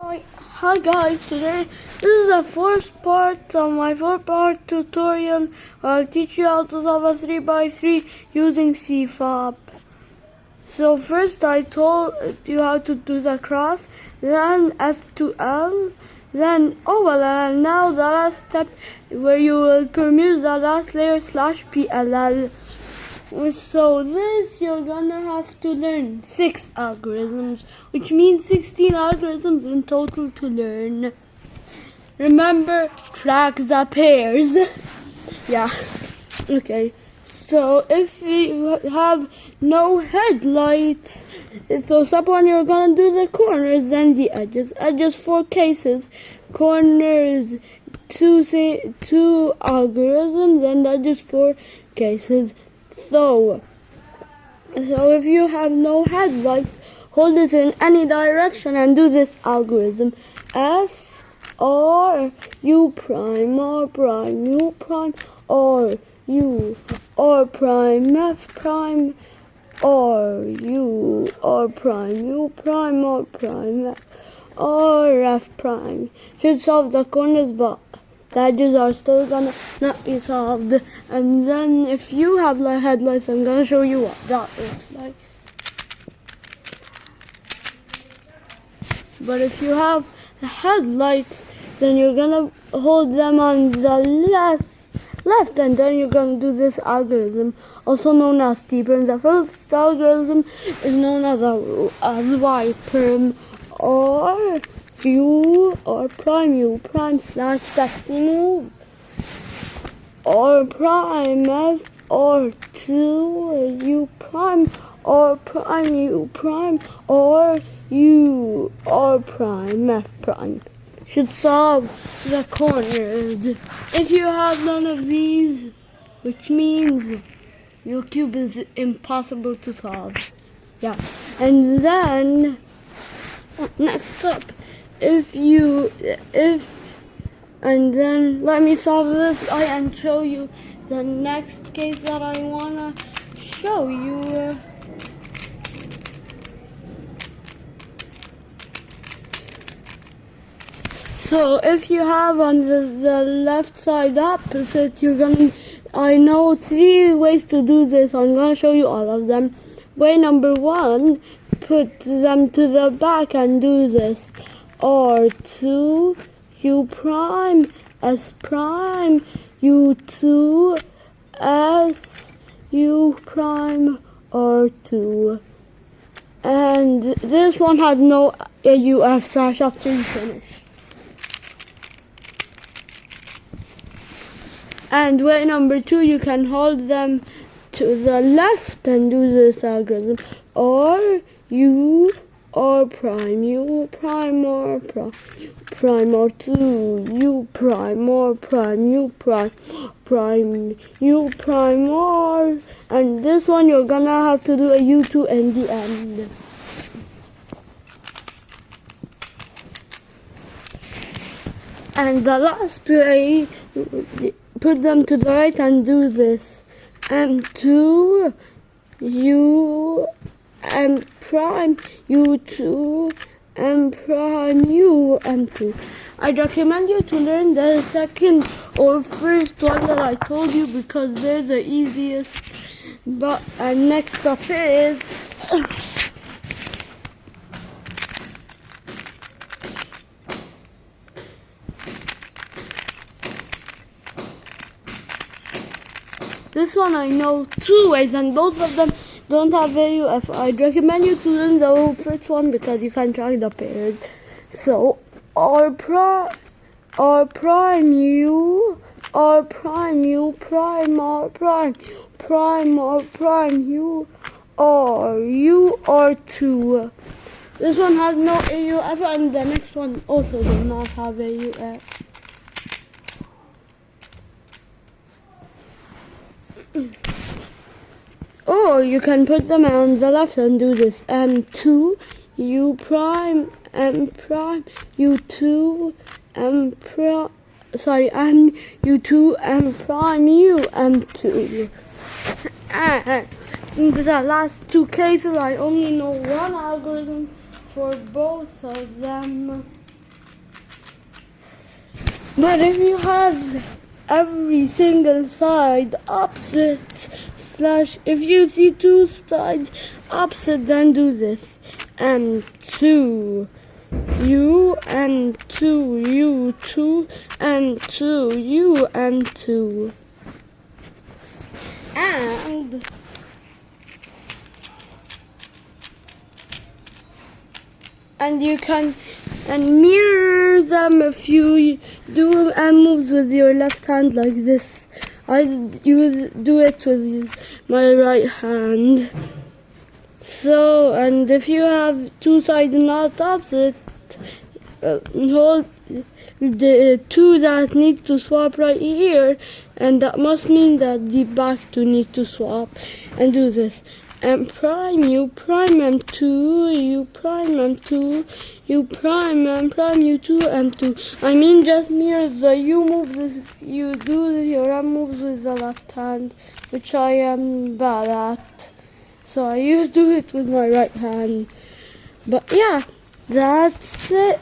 Hi guys, today this is the fourth part of my 4-part tutorial. I'll teach you how to solve a 3x3 using cfop. So first I told you how to do the cross, then F2L, then and now the last step where you will permute the last layer /PLL. So this you're gonna have to learn 6 algorithms, which means 16 algorithms in total to learn. Remember, track the pairs. Yeah, okay. So if you have no headlights, so step 1 you're gonna do the corners, then the edges. Edges 4 cases, corners 2 algorithms, and edges 4 cases. So if you have no headlights, hold it in any direction and do this algorithm. F or U prime or prime U prime or U or prime F prime or U or prime U prime or prime F or F prime. Should solve the corners, but the edges are still gonna not be solved. And then if you have headlights, I'm gonna show you what that looks like. But if you have headlights, then you're gonna hold them on the left, and then you're gonna do this algorithm, also known as T perm. The first algorithm is known as Y perm, or U or prime U prime / taxi move, or prime F or 2 U prime or prime U prime or U or prime F prime. Should solve the corners. If you have none of these, which means your cube is impossible to solve. Yeah, and then next up, and then let me solve this guy and show you the next case that I wanna show you. So if you have on the left side opposite, I know 3 ways to do this. I'm gonna show you all of them. Way number 1, put them to the back and do this. Or 2 U prime S prime U2 S U prime or 2. And this one has no AUF / after you finish. And way number 2, you can hold them to the left and do this algorithm. Or U or prime U prime or prime or 2 U prime or prime U prime U prime or, and this one you're gonna have to do a U2 in the end. And the last way, put them to the right and do this. M2 U M prime U2 M prime U M2. I'd recommend you to learn the second or first one that I told you because they're the easiest. But next up is this one. I know 2 ways, and both of them don't have AUF. I'd recommend you to learn the first one because you can track the pairs. So, or prime U or prime U prime or prime or prime U or 2. This one has no AUF, and the next one also does not have AUF. Or you can put them on the left and do this. M2 U prime M prime U2 M prime. M U2 M prime U M2. And in the last 2 cases, I only know one algorithm for both of them. But if you have every single side opposite, slash, if you see two sides opposite, then do this. And 2, U, and 2, U, 2, and 2, U, and 2. And you can mirror them if you do moves with your left hand like this. I do it with my right hand. So, and if you have two sides not opposite, hold the 2 that need to swap right here, and that must mean that the back 2 need to swap, and do this. And prime, you prime M2, you prime M2, you prime and prime U2 M2. I mean, just mirror the U moves with you do your M moves with the left hand, which I am bad at. So I used to do it with my right hand. But yeah, that's it.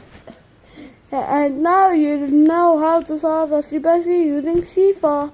And now you know how to solve a 3x3 using cfop.